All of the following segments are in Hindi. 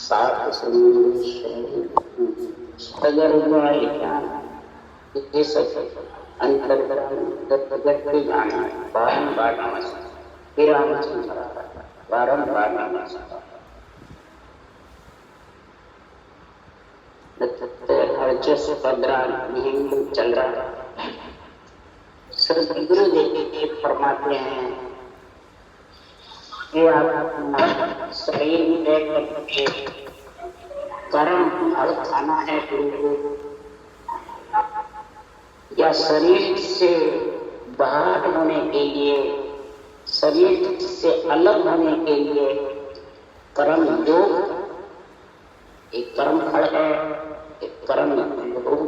सात सगर्भान ये सब अंतर्गत जाना बारंबार नमस्कार विराम बारंबार नमस्कार हरजस 15 महीने चल रहा है। सदगुरुदेव फरमाते हैं कि आप शरीर में करके कर्म फल खाना है या शरीर से बाहर होने के लिए, शरीर से अलग होने के लिए कर्म योग एक कर्म फल है, एक कर्म योग,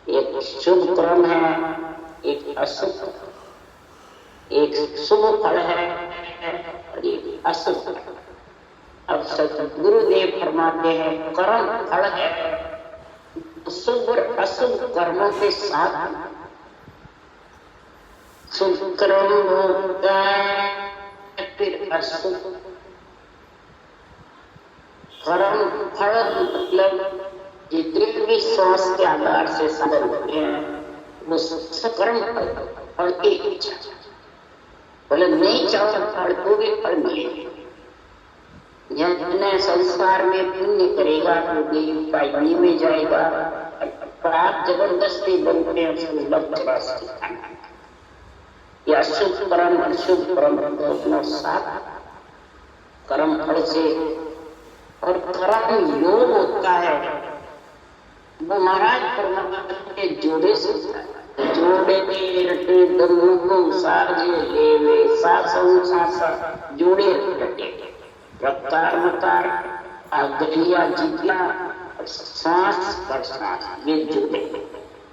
एक शुभ कर्म है, एक अशुभ, एक शुभ फल है और एक अशुभ। अब सतगुरुदेव फरमाते हैं कर्म फल है, शुभ और अशुभ कर्मों के साथ शुभ कर्म होता है फिर अशुभ कर्म फल। मतलब जितने भी श्वास के आधार से साधन होते हैं वो सकर्म फल की इच्छा, बोले नहीं चाहो फल को भी फल मिलेगा। जितने संसार में पुण्य करेगा तो भी पानी में जाएगा, आप जबरदस्ती बनते हैं उसको लग या शुभ कर्म अशुभ कर्म अपना साथ कर्म फल से। और कर्म योग होता है वो महाराज परमात्मा के जोड़े से होता है। जोड़े रटे दमुको साजे लेवे सासु सासा जोड़े रटे रफ्तार मतार आगलिया जितना सांस पर सांस ये जोड़े।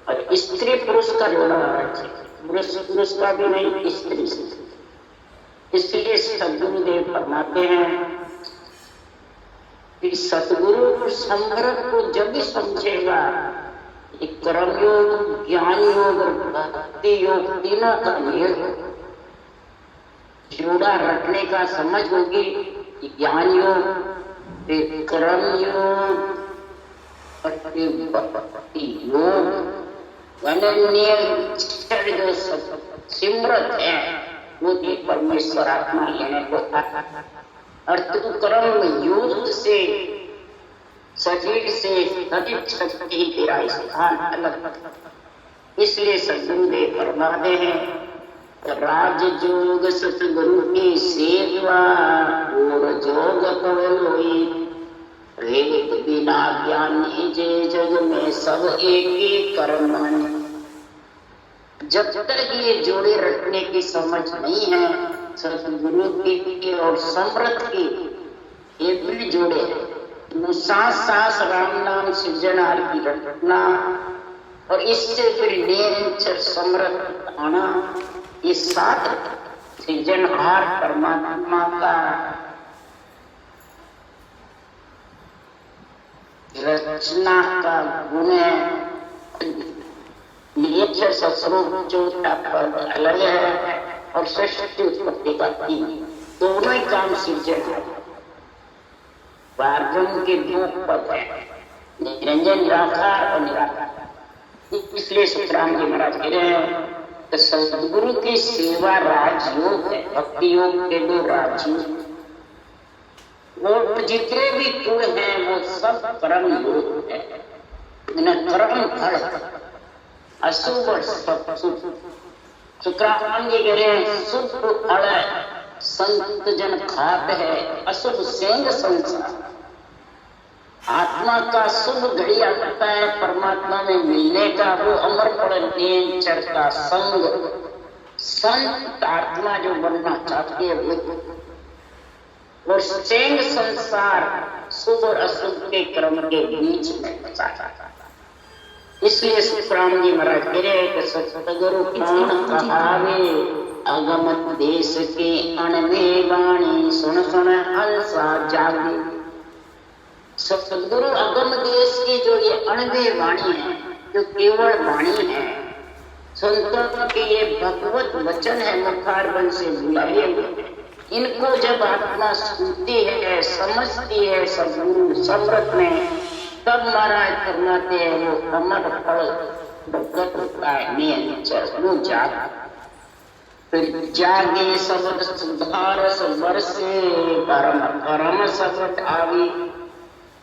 और स्त्री पुरुष का जोड़ा है, पुरुष का भी नहीं, स्त्री से। इसलिए सदगुरुदेव फरमाते हैं कि सतगुरु संग्रह को जब भी समझेगा कर्म योग, ज्ञान योग और भक्ति योग तीनों का मेल जोड़ा रखने का समझ होगी। ज्ञान योग, फिर कर्म योग और फिर भक्ति योग, जो सिमरत है वो परमेश्वर आत्मा लेने को और तू कर्म योग से शरीर से अधिक शक्ति ही तेरा स्थान अलग। इसलिए सदगुरुदेव फरमाते हैं राजयोग सतगुरु की सेवा और जोग कोई रेत बिना ज्ञानी जे जग में सब एक ही कर्म। जब तक ये जोड़े रखने की समझ नहीं है सतगुरु की और समृद्ध की, ये भी जोड़े हैं। सांस सांस राम नाम सृजनहार की रटना और इससे फिर निरंतर समृद्ध आना, ये साथ सृजनहार परमात्मा का रचना का गुण है। निरंतर सस्वरूप जो पद अलग है और सृष्टि उत्पत्ति का तीन, दोनों ही काम सृजन है। वार्जुन के दो पद है, निरंजन निराकार और निराकार। इसलिए सुखराम जी महाराज कह रहे हैं कि सदगुरु की सेवा राजयोग है, भक्ति योग के दो राजयोग। वो जितने भी गुण हैं वो सब कर्म योग है। कर्म फल अशुभ और शुभ। शुक्राचार्य जी कह रहे हैं शुभ फल संत जन खात है, अशुभ सेंग संसार। आत्मा का शुभ घड़ी आता है परमात्मा में मिलने का, वो अमर पड़ नेचर का संग। संत आत्मा जो बनना चाहती है वो, और सेंग संसार शुभ और अशुभ के क्रम के बीच में बचा जाता। इसलिए सुखराम जी महाराज कह रहे हैं कि सतगुरु कौन कहावे अगम देश के अणवे वाणी सुन सुन हंसा जागे। सतगुरु अगम देश की जो ये अणवे वाणी है, जो केवल वाणी है, संतों के ये भगवत वचन है, मुखारबन से बुलाए हुए इनको जब आत्मा सुनती है, समझती है सदगुरु समृत में, तब महाराज फरमाते हैं वो अमर फल प्रकट होता है। नियम जागे सबद सुधार बरसे परम परम सबद आवी।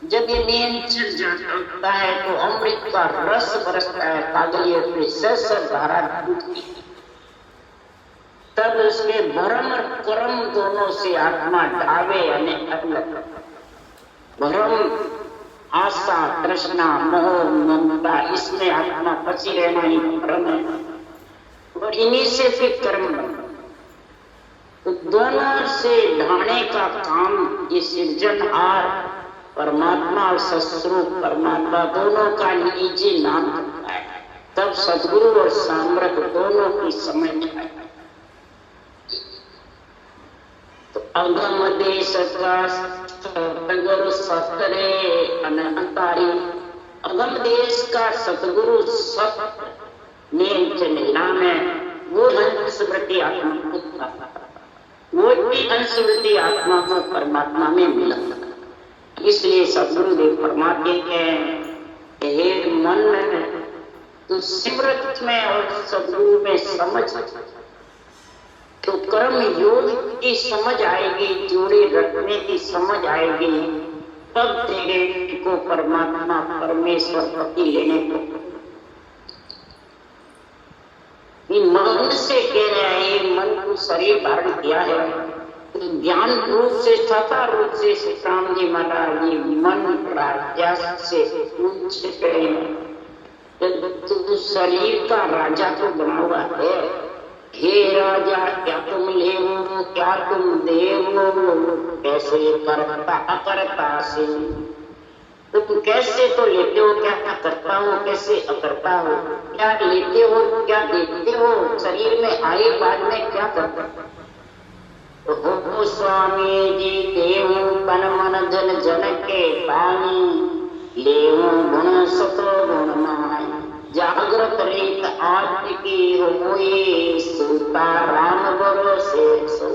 जब ये नियंत्रण जाता है तो अमृत का रस बरसता है, कागलिए पे सर धारा टूटती। तब उसके भ्रम और कर्म दोनों से आत्मा ढावे यानी अलग। भ्रम, आशा, तृष्णा, मोह, ममता, इसमें आत्मा फंसी रहना ही भ्रम है और इन्हीं से फिर कर्म बनता। तो दोनों से ढाने का काम ये सृजनहार परमात्मा और ससुर परमात्मा दोनों का निजी नाम होता है। तब सदगुरु और सामर्थ दोनों की समझ है। तो अगम देश का सतगुरु सतरे अनंतारी। अगम देश का सतगुरु सत नाम है। वो अंशवृत्ति आत्मा को, वो भी अंशवृत्ति आत्मा को परमात्मा में मिला। इसलिए सदगुरुदेव फरमाते हैं, हे मन तो सिमरत में और सदगुरु में समझ, तो कर्म योग की समझ आएगी, जोड़े रखने की समझ आएगी, तब तेरे को परमात्मा परमेश्वर पति लेने को। मन से कह रहे हैं, मन को शरीर धारण किया है, तो ज्ञान रूप से छठा रूप से राम जी महाराज ये मन राजा से पूछते हैं, तो शरीर का राजा तो बना हुआ है। हे राजा क्या तुम लेवो, क्या तुम देवो, कैसे करता अकर्ता से। तो तुम कैसे तो लेते हो, क्या करता हो, कैसे अकर्ता हो, क्या लेते हो, क्या देते हो, शरीर में आए बाद में क्या करता हो। स्वामी जी देव तन मन धन जन के पानी, लेवो गुण सतो गुण माय, जागृत रीत आठ की होए, सूता राम भरोसे सो।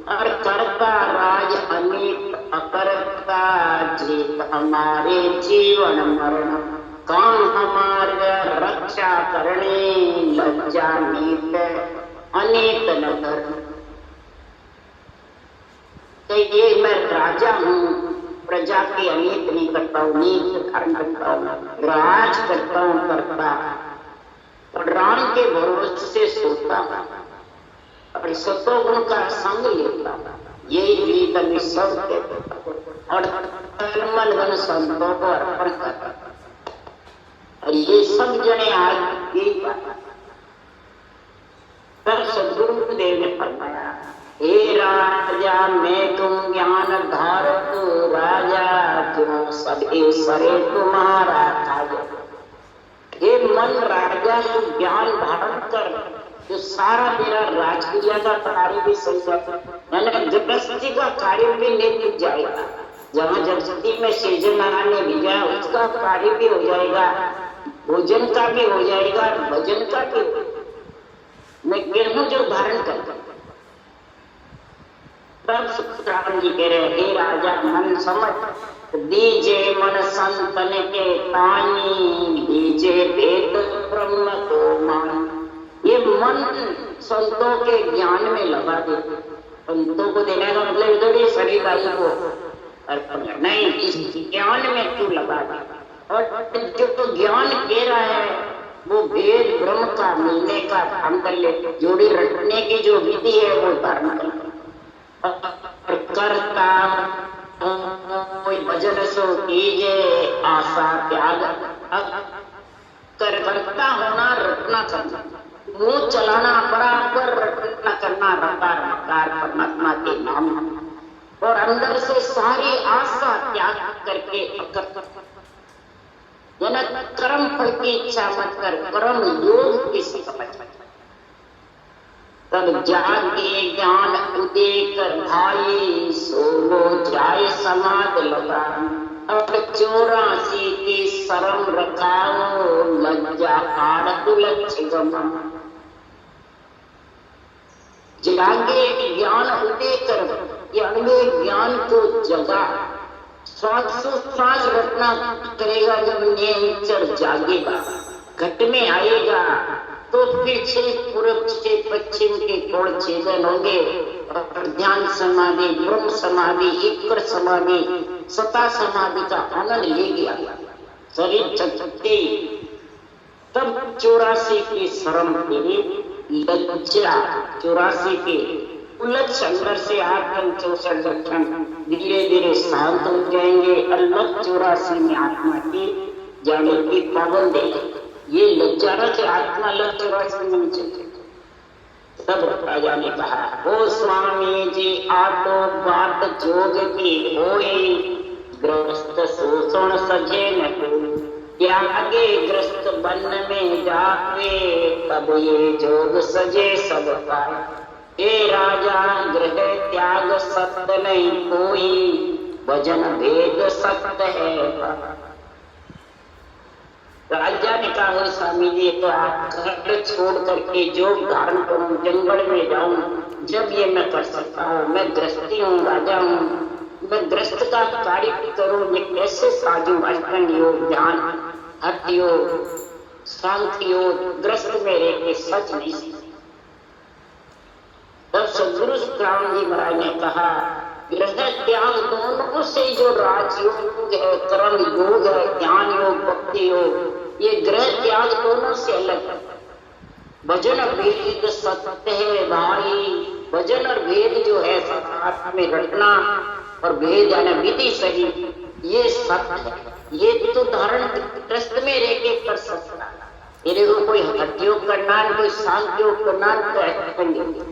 और करता राज अनेक अकर्ता, जीत हमारे जीवन मरण, काम हमारे रक्षा करने, लज्जा नीत अनेक नगर। तो ये मैं राजा हूँ, प्रजा के अनेक नहीं करता हूँ, नीत धारण करता हूँ, राज करता हूँ, करता और राम के भरोसे से सोता हूँ और सतोगुण का संग लेता हूँ। यही रीत में सब और मन धन संतों को अर्पण करता और ये सब जने आज यही बात। तब सदगुरुदेव ने फरमाया, हे राजा मैं तुम ज्ञान धारक राजा, तुम सभी सरे तुम्हारा कार्य। हे मन राजा तू ज्ञान धारण कर, तो सारा मेरा राजक्रिया का कार्य भी सही जाता, यानी गृहस्थी का कार्य भी नहीं जाएगा। जहाँ जगती में सृजन ने भेजा उसका कार्य भी हो जाएगा, भोजन का भी हो जाएगा, भजन का भी। मैं गेहूं जो धारण करता तब सुखराम जी कह रहे, हे राजा मन समझ दीजे मन संतन के तानी, दीजे वेद ब्रह्म को मान। ये मन संतों के ज्ञान में लगा दे। संतों को देने का मतलब इधर शरीर वाली को अर्पण नहीं, इस ज्ञान में तू लगा दे। और जो ज्ञान कह रहा है वो वेद ब्रह्म का मिलने का धारण कर ले, जोड़ी रखने की जो विधि है वो धारण कर। करता कोई भजन सो कीजे, आशा त्याग करता होना, रटना करना, मुंह चलाना बराबर, रटना करना, रफ्तार परमात्मा के नाम और अंदर से सारी आशा त्याग करके कर्म फल की इच्छा मत कर, कर्म योग की समझ। तब जागे ज्ञान उदय कर भाई, सोलो जाए समाध लगा। अब 84 की शर्म रखाओ, लज्जा कारक लक्ष्य गमा। जागे ज्ञान उदय कर, ये अनमेय ज्ञान को जगा। श्वासोश्वास घटना करेगा जब नियंत्रण जागेगा, घट में आएगा तो फिर 6 पूर्व 6 पश्चिम के कोण छेदन होंगे और ध्यान समाधि, ब्रह्म समाधि, ईश्वर समाधि, सता समाधि का आनंद ले गया शरीर चकते। तब 84 की शर्म तेरी लज्जा, 84 के उलट अंदर से 8 64 लक्षण धीरे धीरे शांत हो जाएंगे। अलग 84 में आत्मा की जाने की पाबंदी, ये लज्जा रख आत्मा लग 84 में चले। तब राजा ने कहा, ओ स्वामी जी आटो बात जोग की होई, ग्रस्त शोषण सजे न कोई, त्यागे ग्रस्त बन में जावे, तब ये जोग सजे सब पाए। हे राजा ग्रह त्याग सत्य नहीं कोई, भजन भेद सत्य है। राजा ने कहा, स्वामी जी तो आप घर छोड़ करके जो धारण करूं, जंगल में जाऊं, जब ये मैं कर सकता हूँ? मैं गृहस्थी हूँ, राजा हूँ, मैं गृहस्थ का कार्य करूं, ये कैसे साजू? अष्टांग योग, ध्यान, हठ योग, शांति योग, गृहस्थ में रह के सच नहीं सकते। तब सदगुरु राम जी महाराज ने कहा, ग्रह त्याग दोनों से जो राजयोग है, कर्म योग है, ज्ञान योग, भक्ति योग, ये ग्रह त्याग दोनों से अलग है। भजन भेद सत्य है भाई, भजन और भेद जो है साथ में रटना और भेद यानी विधि सही, ये सत्य है। ये तो धारण ग्रस्त में रह के कर सकता है, तेरे को कोई हठ योग करना, कोई शांत योग करना, तो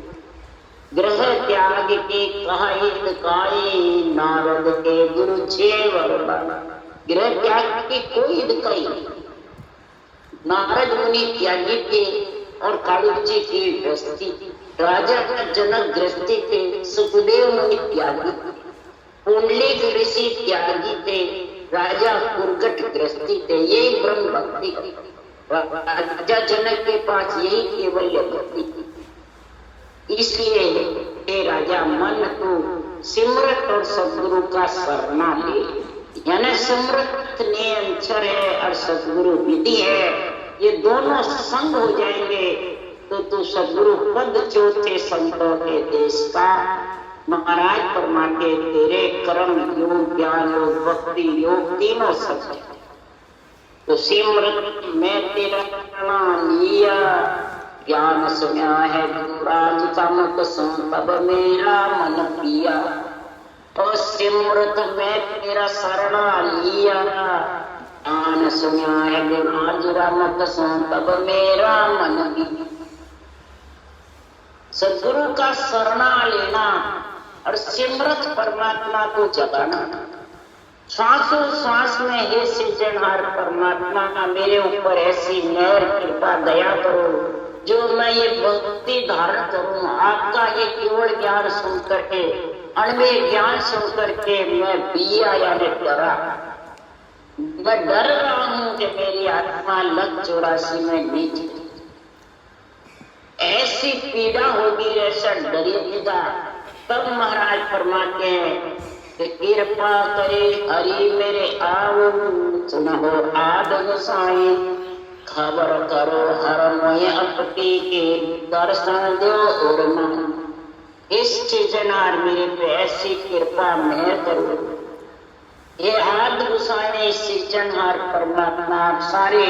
ग्रह त्याग के कहा हितकारी, नारद के गुरु 6 वर। ग्रह त्याग के कोई हितकारी, नारद मुनि त्यागी थे और कालू जी की गृहस्थी, राजा का जनक गृहस्थी थे, सुखदेव मुनि त्यागी, पुंडलिक ऋषि त्यागी थे, राजा कुरगट गृहस्थी थे। यही ब्रह्म भक्ति, राजा जनक के पास यही केवल भक्ति थी। इसलिए हे राजा मन तू सिमरत और सदगुरु का शरणा ले, यानी सिमरत नियंत्रण है और सदगुरु विधि है, ये दोनों संग हो जाएंगे तो तू सदगुरु पद चौथे संतों के देश का महाराज परमात्मा तेरे कर्म योग, ज्ञान योग, भक्ति योग तीनों सत्य। तो सिमरत में तेरा नाम लिया, ज्ञान सुना है राज का मुख सुन, तब मेरा मन पिया, और सिमरत में तेरा शरणा लिया, ज्ञान सुना है राज का मुख सुन, तब मेरा मन पिया। सदगुरु का शरणा लेना और सिमरत परमात्मा को जगाना। श्वासों श्वास में हे सृजनहार परमात्मा, मेरे ऊपर ऐसी मेहर कृपा दया करो जो मैं ये भक्ति धारण करूं। आपका ये केवल ज्ञान सुन करके, अनमेय ज्ञान सुन करके मैं पिया यानी डरा, मैं डर रहा हूं कि मेरी आत्मा लग 84 में नीचे, ऐसी पीड़ा होगी, ऐसा डरिएगा। तब महाराज फरमाते हैं कि कृपा करे हरि मेरे आओ, सुनो आद गोसाई, खबर करो हर मोय अपटी के, दर्शन दो और मन। इस सृजनहार मेरे पे ऐसी कृपा मेहर करो। ये आद गोसाई सृजनहार परमात्मा, सारे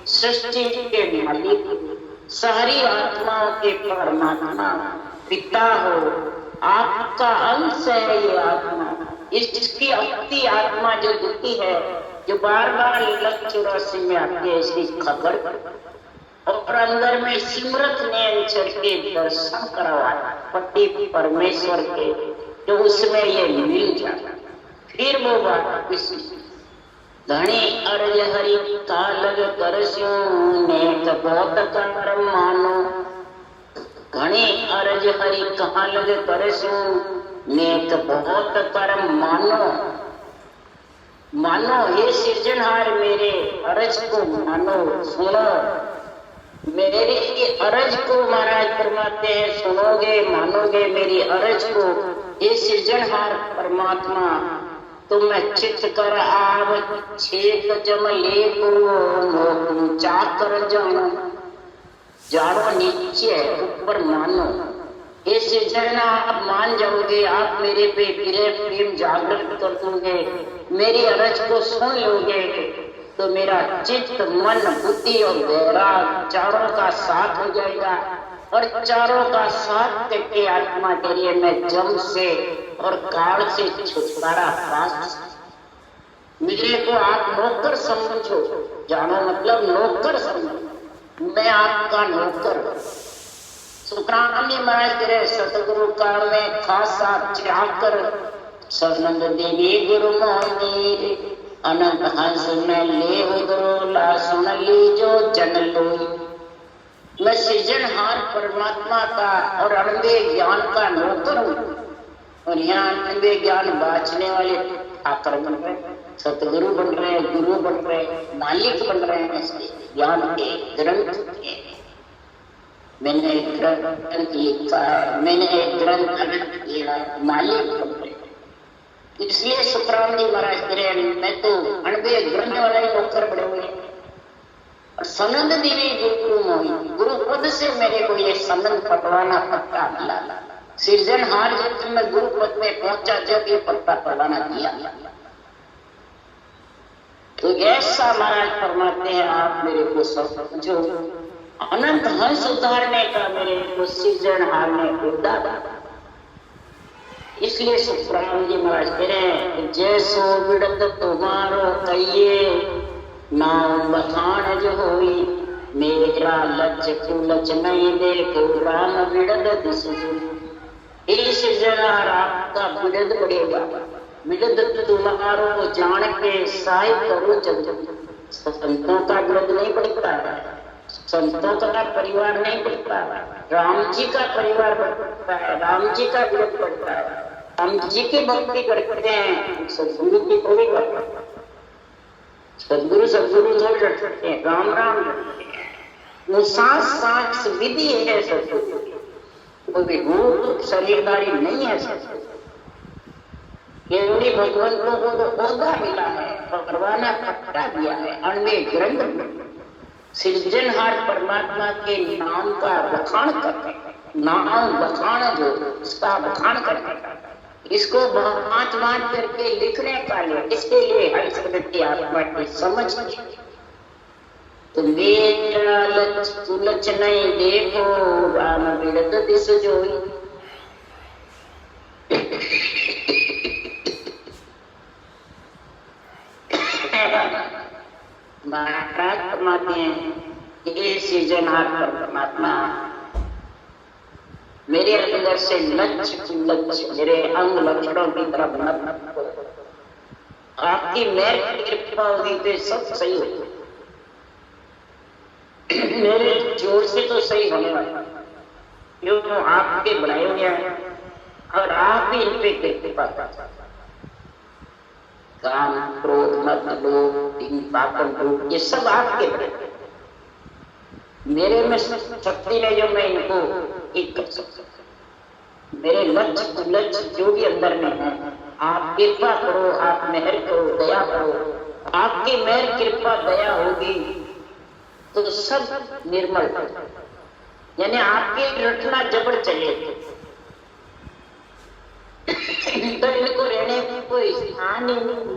सृष्टि के मालिक, सारी आत्माओं के परमात्मा पिता हो, आपका अंश है ये आत्मा। इसकी अपनी आत्मा जो दुखी है, जो बार बार लग 84 में आती है, इसकी खबर और अंदर में सिमरत नियंत्रण के दर्शन करवा पति परमेश्वर के, जो उसमें ये मिल जाता, फिर वो बात धनी अर्ज हरि का लग करस्यो, नेक बहुत कर मानो। घनी अर्ज हरि कहाँ लग करस्यो, नेक बहुत कर मानो। मानो ये सृजनहार मेरे अर्ज को मानो, सुनो। मेरी अरज को महाराज फरमाते हैं, सुनोगे मानोगे मेरी अरज को, ये सृजनहार परमात्मा, तो मैं चित्त कर आव छेक जम ले को चाकर जानो, जानो नीचे ऊपर मानो। ये सृजना आप मान जाओगे, आप मेरे पे प्रेम जागृत कर दोगे, मेरी अरज को सुन लोगे, तो मेरा चित्त मन बुद्धि और वैराग चारों का साथ हो जाएगा। और चारों का साथ करके आत्मा के लिए मैं जम से और काल से छुटकारा पा। मेरे को आप नौकर समझो, जानो मतलब नौकर समझो, मैं आपका नौकर। शुक्रानी महाराज तेरे सतगुरु का में खासा चाकर, सनंद देवी गुरु मोनी अनंत हंस में ले उदरोला, सुन लीजो जन लोई। मैं सृजनहार परमात्मा का और अनंदे ज्ञान का नौकर हूँ, और यहाँ अनंदे ज्ञान बांचने वाले ठाकर बन रहे, सतगुरु बन रहे, गुरु बन रहे, मालिक बन रहे हैं ज्ञान के ग्रंथ के। मैंने एक ग्रंथ लिखा, मैंने एक ग्रंथ किया, मालिक बन रहे। इसलिए सुखराम जी महाराज तेरे मैं तो अणबे ग्रंथ वाला ही नौकर बड़े हुए। और सनंद देवी गुरु मोही, गुरु पद से मेरे को ये सनंद पटवाना पट्टा मिला। सृजनहार जब मैं गुरु पद में पहुंचा, जब ये पट्टा पटवाना दिया, तो ऐसा महाराज फरमाते हैं आप मेरे को समझो, अनंत हंस उतारने का मेरे को सृजनहार ने उद्दा। इसलिए सुखराम जी महाराज कह रहे हैं, जैसो विड़त तुम्हारो कहिए नाम बखान जो होई, मेरा लक्ष्य कुलच नहीं देखो राम विड़त दिस। इस जनार आपका विड़त बढ़ेगा, विड़त तुम्हारो को जान के साय करो जब। संतों का विड़त नहीं बढ़ता है, संतों का परिवार नहीं बढ़ता, राम जी का परिवार बढ़ता है, राम जी का विड़त बढ़ता है। राम जी की भक्ति करते हैं, सदगुरु की थोड़ी करते, सदगुरु थोड़ी रखते हैं, राम राम रखते हैं। वो सांस विधि है सदगुरु, कोई रूप शरीरदारी नहीं है सदगुरु। केवली भगवंतों को तो ओहदा मिला है, परवाना पट्टा दिया है, अण्वे ग्रंथ सृजनहार परमात्मा के नाम का बखान करते हैं। नाम बखान जो उसका बखान करते हैं, इसको बाँच करके लिखने का लिए, इसके लिए हर शब्द की आत्मा की समझ। तो मेरा लच नहीं देखो राम विड़त दिस जोई। महाराज फरमाते हैं, ये सृजनहार परमात्मा मेरे अंदर से लक्ष्य मेरे अंग लक्षणों की तरफ मत को, आपकी मेहर कृपा होगी तो सब सही होगा। मेरे जोर से तो सही होने वाला, क्यों आपके बनाए हुए हैं और आप ही इन पे कृपा करते। काम क्रोध मत लोभ पापन ये सब आपके बने, मेरे में शक्ति नहीं जो मैं इनको ठीक कर सकता। मेरे लक्ष्य जो भी अंदर में है, आप कृपा करो, आप मेहर करो, दया करो। आपकी मेहर कृपा दया होगी तो सब निर्मल, यानी आपकी रटना जबर चले तो इनको रहने की कोई स्थान ही नहीं।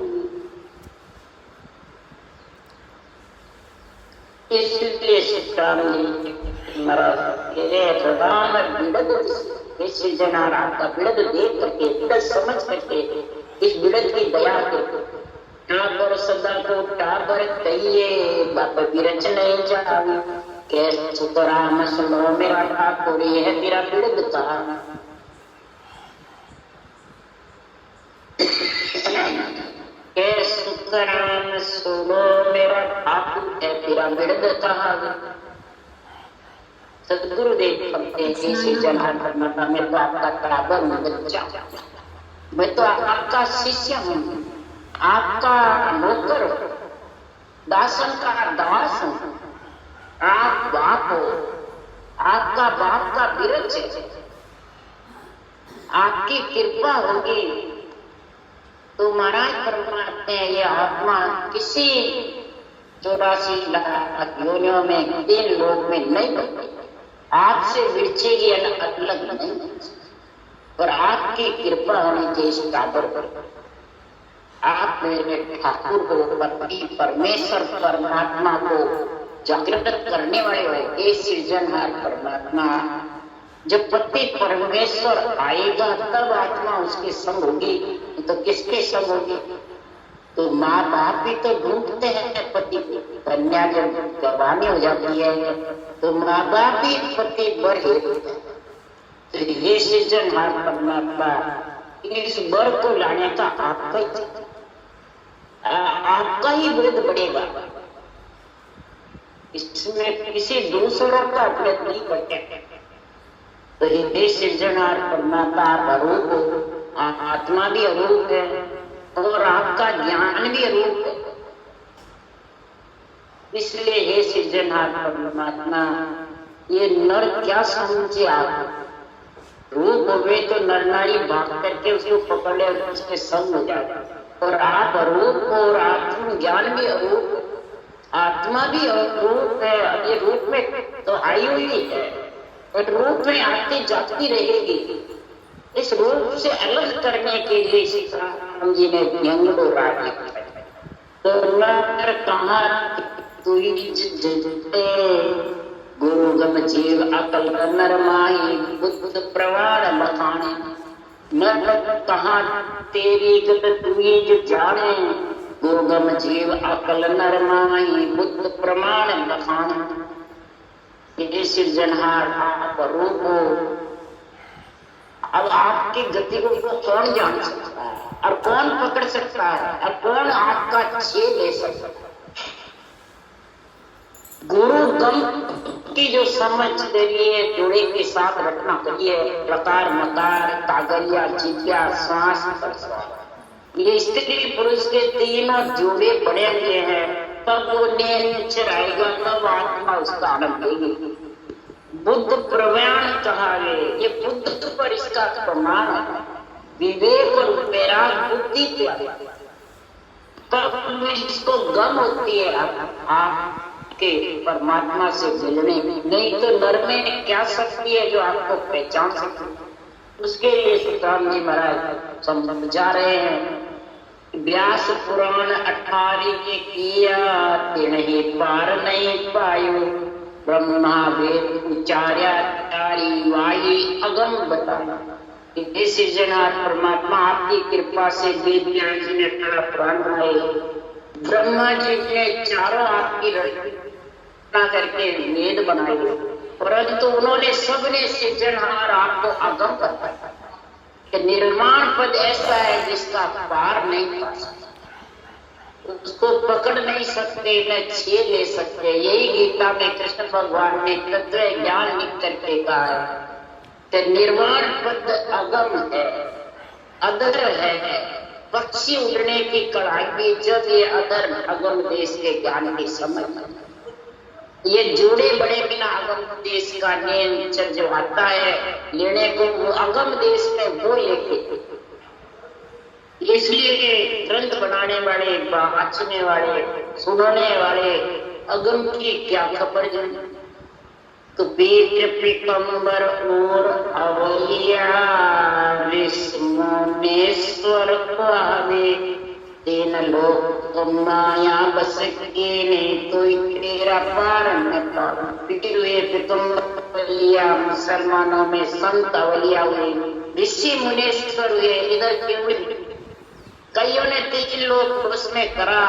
इसलिए श्रीराम जी महाराज सृजनहार आपका विड़द देख करके, विड़द समझ करके, इस विड़द की दया के टाबर सदा को टाबर कहिए बाबा विरच नहीं जावे, के सुतराम सुनो मेरा ठाकुर है मेरा विड़द का। के सुतराम सुनो मेरा ठाकुर है तेरा विड़द कहा। सदगुरुदेव कहते हैं कि सृजनहार परमात्मा मैं तो आपका टाबर हूँ, बच्चा, मैं तो आपका शिष्य हूँ, आपका नौकर हूँ, दासन का दास हूँ, आप बाप हो, आपका बाप का विरज है, आपकी कृपा होगी तो महाराज परमात्मा ये आत्मा किसी 84 लाख योनियों में 3 लोक में नहीं बनती, आपसे विरचेगी, अलग नहीं, और आपकी कृपा होनी चाहिए इस टावर पर। आप मेरे ठाकुर को, पति परमेश्वर परमात्मा को जागृत करने वाले हो, हे सृजनहार परमात्मा। जब पति परमेश्वर आएगा तब आत्मा उसके संग होगी, तो किसके संग होगी? तो माँ बाप भी तो ढूंढते हैं पति को, कन्या जब जवानी हो जाती है तो माँ बाप भी पति बर हेतु, ये सृजनहार परमात्मा इस बर को लाने का आपका ही वृद्ध बढ़ेगा, इसमें किसी दूसरों का प्रयत्न नहीं करते। तो ये सृजनहार परमात्मा अरूप हो, आत्मा भी अरूप है और आपका ज्ञान भी अरूप है, इसलिए हे सृजनहार परमात्मा ये नर क्या समझे आप? रूप हुए तो नर नारी भाग करके उसको पकड़ ले और उसके संग हो जाए, और आप अरूप हो और आत्म ज्ञान भी अरूप, आत्मा भी अरूप है। ये रूप में तो आई हुई है और रूप में आती जाती रहेगी। इस रूप से अलग करने के लिए श्री राम जी ने व्यंग को राग लिखा, तो नर कहाँ गुरु गम जीव अकल नर माही बुद्ध प्रवाण बखाने, नर कहाँ तेरी गत तुई जो जाने, गुरु गम जीव अकल नर माही बुद्ध प्रमाण बखाने। ये सृजनहार आप रूप हो, अब आपकी गति को कौन जान सकता है और कौन पकड़ सकता है और कौन आपका छेद ले सकता है? गुरु गम की जो समझ के लिए जोड़े के साथ रखना करिए, प्रकार मकार कागलिया जिज्ञा श्वास ये स्त्री पुरुष के तीनों जोड़े बने हुए हैं, तब वो नेचर आएगा, तब आत्मा उसका आनंद लेगी। बुद्ध प्रमाण कहा गए, ये बुद्ध पर इसका प्रमाण है, विवेक और वैराग बुद्धि तब इसको गम होती है आपके परमात्मा से मिलने में, नहीं तो नर में क्या शक्ति है जो आपको पहचान सकती? उसके लिए श्री राम जी महाराज समझा रहे हैं। व्यास पुराण 18 के किया तिन ही पार नहीं पायो, ब्रह्मा वेद उचार्या तारी वाही अगम बताया। इस सृजनहार परमात्मा आपकी कृपा से वेद व्यास जी ने अपना पुराण बनाए, ब्रह्मा जी ने चारों आपकी रचना करके वेद बनाए, परंतु उन्होंने सबने सृजनहार आपको अगम बताया कि निर्माण पद ऐसा है जिसका पार नहीं पा सकता, उसको पकड़ नहीं सकते, न छे ले सकते। यही गीता में कृष्ण भगवान ने तत्व ज्ञान लिख करके कहा है कि निर्वाण पद अगम है, अदर है, पक्षी उड़ने की कड़ाई भी जब ये अदर अगम देश के ज्ञान की समझ, ये जोड़े बड़े बिना अगम देश का नेचर जो आता है लेने को, वो अगम देश में वो लेके, इसलिए ग्रंथ बनाने वाले, बाँचने वाले, सुनाने वाले अगम की क्या खबर जाने। तो पेट पिकम्बर और अवलिया विष्णुनेश्वर पावे, तीन लोग तो माया बस के ने तो तेरा पार न पावे। पिकम्बरिया मुसलमानों में संत अवलिया हुए, ऋषि मुनेश्वर हुए, इधर केवड़ी कईयों ने 3 लोग उसमें करा,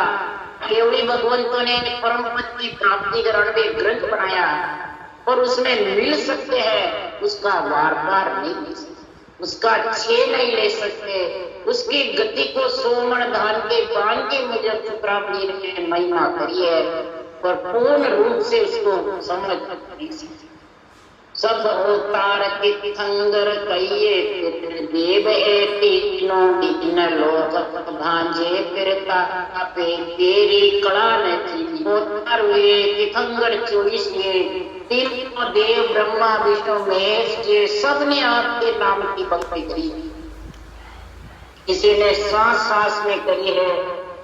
केवड़ी भगवंतों ने परम पद की प्राप्ति का रणवीर ग्रंथ बनाया और उसमें मिल सकते हैं, उसका वार पार नहीं मिल सकते, उसका छे नहीं ले सकते, उसकी गति को सोमन धान के बाण के मुजब प्राप्ति ने महिमा करी है, पर पूर्ण रूप से उसको समझ नहीं सकते। सब अवतार तीर्थंकर कहिए देव है तीनों तीन लोक भांजे फिरता पे तेरी कला न थी अवतार हुए तीर्थंकर 24 हुए तीनों देव ब्रह्मा विष्णु महेश जी सबने आपके नाम की भक्ति करी। किसी ने सांस सांस में करी है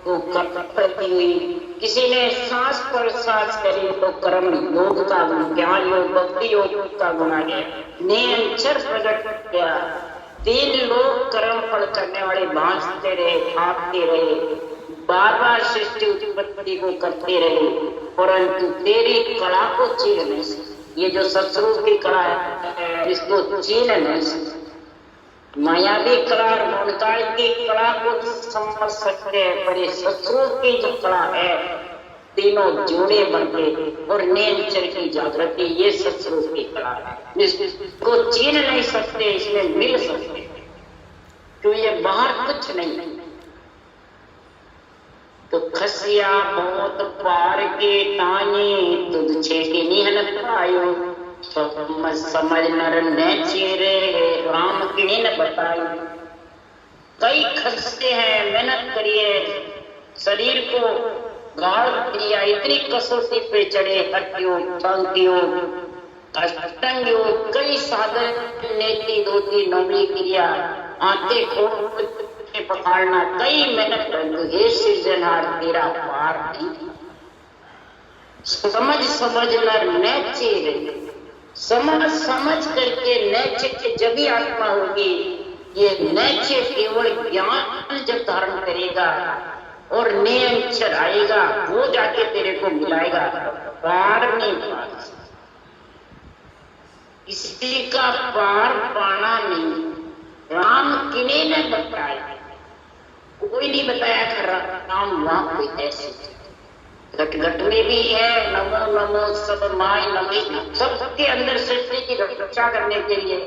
तो कर्म हुई, किसी ने सांस पर सांस करी तो कर्म योग का गुण, ज्ञान योग भक्ति योग का गुण आ गया, निरंतर प्रकट किया। 3 लोग कर्म फल करने वाले बांझते रहे, भागते रहे, बार बार सृष्टि उत्पत्ति को करते रहे, परंतु तेरी कला को छीन नहीं सकते। ये जो शत्रु की कला है इसको छीन नहीं सकते। मायावी कला और मौनकाल की कला को समझ सकते हैं, पर ये शत्रु की जो कला है तीनों जोड़े बनते और नेचर की जागृति, ये शत्रु की कला है, इसको छीन नहीं सकते, इसमें मिल सकते तो ये बाहर कुछ नहीं। तो खसिया बहुत पार के तानी तुझ छे के निहन पायो समझ नर ने चेरे राम की न बताई। कई खसते हैं, मेहनत करिए, शरीर को गाड़ दिया, इतनी कसौटी पे चढ़े, हड्डियों टांगियों अष्टांगियों कई साधन नेति धोती नौली क्रिया आते खोल के पकड़ना, कई मेहनत कर हे सृजनहार तेरा पार नहीं। समझ समझ नर न चेरे, समझ समझ करके नैतिक जब भी आत्मा होगी, ये नैतिक केवल ज्ञान जब धारण करेगा और नियंचर आएगा वो जाके तेरे को मिलाएगा, पार नहीं पार। किसी का पार पाना नहीं, राम किने ने बताया, कोई नहीं बताया कर राम वहां कोई ऐसे घट घट में भी है, नमो नमो सब माय नमी, सबके अंदर सृष्टि की रक्षा करने के लिए,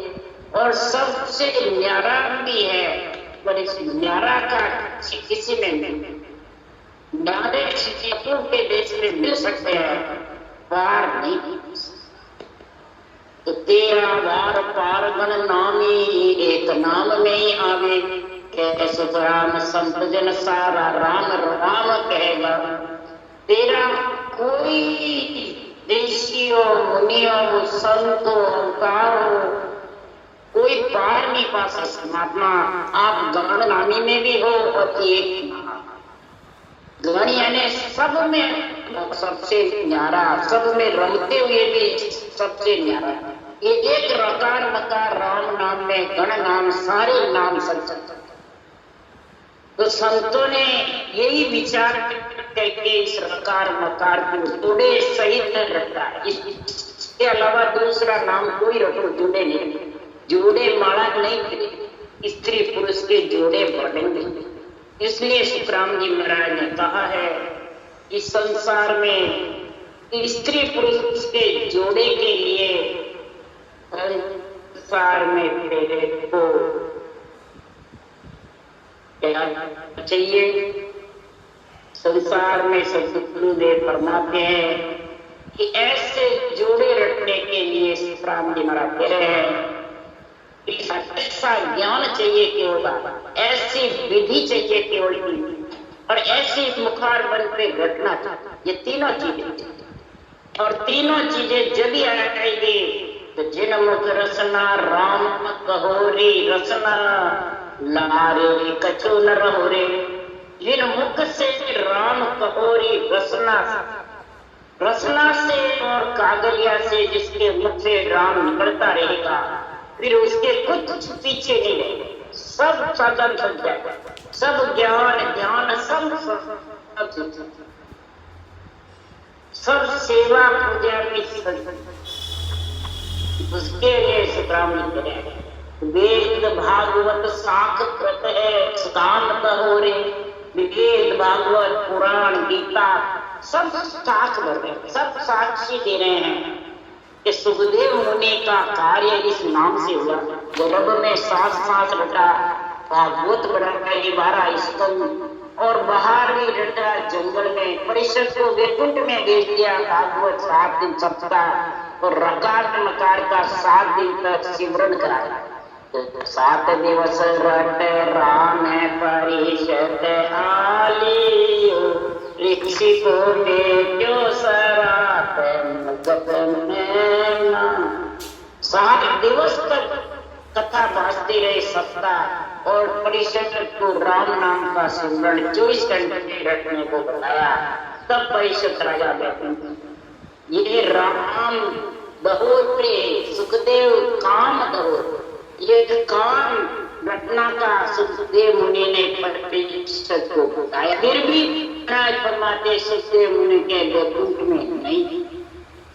और सबसे न्यारा भी है, पर इस न्यारा का किसी में नहीं, न्यारे के देश में मिल सकते हैं, पार नहीं। तो तेरा बार पार गण नामी एक नाम में ही आवे, कैसे राम संत जन सारा राम राम कहेगा। तेरा कोई ऋषियों मुनियों संतों अवतारों कोई पार नहीं पा सकता। महात्मा आप गण नामी में भी हो और एक गण यानी सब में सबसे न्यारा, सब में रमते हुए भी सबसे न्यारा। ये एक रकार मकार राम नाम में गण नाम सारे नाम संत। तो संतों ने यही विचार करके इस रकार मकार को जुड़े सहित रखा। इसके अलावा दूसरा नाम कोई रखो जुड़े नहीं, जोड़े माला नहीं, स्त्री पुरुष के जोड़े बढ़ेंगे। इसलिए सुखराम जी महाराज ने कहा है इस संसार में स्त्री पुरुष के जोड़े के लिए संसार में तेरे को क्या चाहिए। संसार में सदगुरुदेव फरमाते हैं कि ऐसे जोड़े रखने के लिए सुखराम जी महाराज कह रहे हैं ऐसा ज्ञान चाहिए केवल, ऐसी विधि चाहिए केवल, और ऐसी मुखार बन पे घटना चाहिए। ये तीनों चीजें, और तीनों चीजें जब भी आएगी तो जिन मुख रसना राम कहोरी रसना लारे कछु न रहोरे। जिन मुख से राम कहोरी रसना, रसना से और कागलिया से जिसके मुख से राम निकलता रहेगा फिर उसके कुछ पीछे नहीं रहेगा, सब साधन बन जाएगा, सब ज्ञान ज्ञान सब सेवा पूजा भी उसके लिए सुखराम जी करें। वेद भागवत साख कृत है सुदान कहोरे, वेद भागवत पुराण गीता सब साख भर रहे, सब साक्षी दे रहे हैं कि सुखदेव मुनि का कार्य इस नाम से हुआ। गर्भ में सांस सांस रटा, भागवत बढ़ा ये 12 स्कंद, और बाहर भी रटा जंगल में, परिषद को वैकुंठ में भेज दिया, भागवत 7 दिन सप्ताह, और रकार नकार का 7 दिन तक सिमरन कराया। तो 7 दिवस रट राम परिषद आलियो, ऋषि को देखो सरात मगध में ना। 7 दिवस तक कथा भासती रही सप्ताह, और परिषद को राम नाम का सिमरन 24 घंटे रखने को बताया। तब परिषद राजा बैठे, ये राम दहोते सुखदेव काम दहो, ये काम रटना का सुखदेव मुनि ने परिषद को बताया। फिर भी राज फरमाते सुखदेव मुनि के बैकुंठ में नहीं।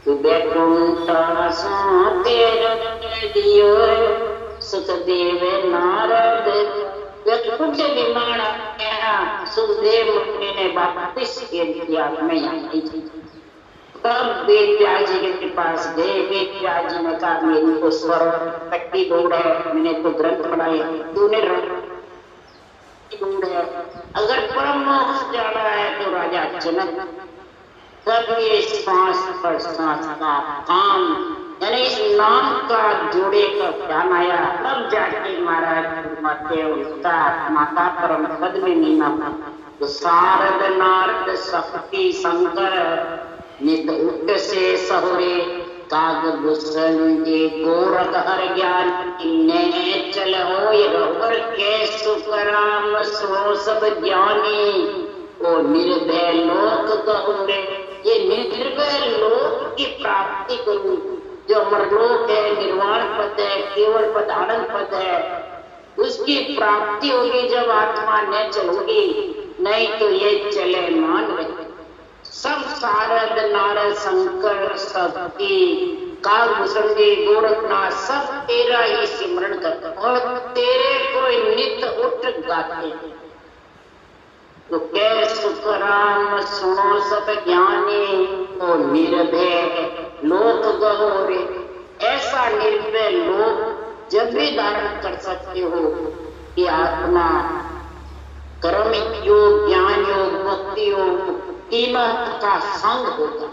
तो बैकुंठ दियो सुखदेव नारद, बैकुंठ विमान आया, सुखदेव मुनि ने वापिस किया मैं आई थी। तब वेद व्यास जी के पास गए। वेद व्यास जी ने कहा मेरी तो स्वर शक्ति गूढ़ है, मैंने तो ग्रंथ पढ़ाए, तूने गूढ़ है, अगर परम मोक्ष जाना है तो राजा जनक। तब ये श्वास पर श्वास का काम, यानी इस नाम का जोड़े का ध्यान आया। तब जाके महाराज माते उनका माता परम पद में नीना। तो शारद नारद शक्ति शंकर नित उठ से सहुरे, काग भूषण जे गोरख हर ज्ञान, इन्हें चल होय रघुवर के सुखराम सो सब ज्ञानी। ओ निर्भय लोक गहुरे, ये निर्भय लोक की प्राप्ति करूं, जो अमरलोक है, निर्वाण पद है, केवल पद आनंद पद है, उसकी प्राप्ति होगी जब आत्मा न चलोगी, नहीं तो ये चले मान रहे। सब शारद नारद शंकर सबकी कालभूषण जी गोरखनाथ सब तेरा ही सिमरण करते और तेरे को नित्य उठ गाते। तो कै सुखराम सुनो सब ज्ञानी, ओ निर्भय लोक गहोरे, ऐसा निर्भय लोक जब भी धारण कर सकते हो कि आत्मा कर्म योग, ज्ञान योग, भक्ति योग तीनों का संग होता,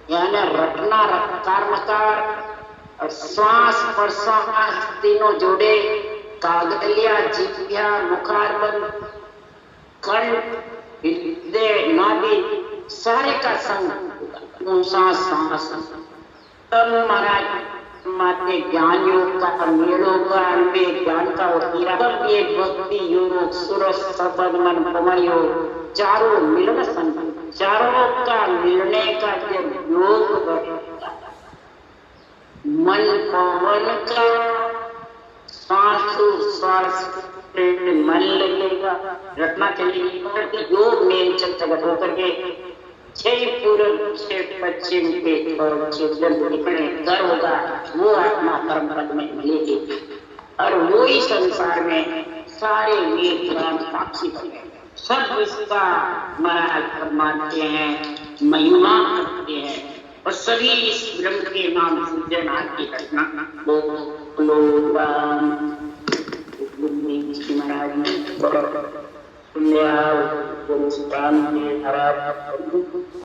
यानी रटना रटकार और श्वास प्रश्वास तीनों जोड़े, कागलिया जिह्वा मुखारबंद कंठ हृदय नाभि सारे का संग सांस। तब महाराज माते ज्ञान योग का मेल होगा, में ज्ञान का होतीरा। तब ये भक्ति योग सुर सबद मन पवन योग चारों मिलन संग, चारों का मिलने का जब योग बढ़ेगा, मन पवन का श्वास मन लगेगा, रटना चलेगी। योग में जगत होकर के 6 पूर्व 6 पश्चिम के और 6 घर होगा, वो आत्मा परम पद में मिलेगी। और वो ही संसार में सारे वीर पुराण साक्षी बने, सब इसका महाराज फरमाते हैं, महिमा करते हैं, और सभी इस ब्रह्म के नाम सूर्यनाथ की घटना महाराज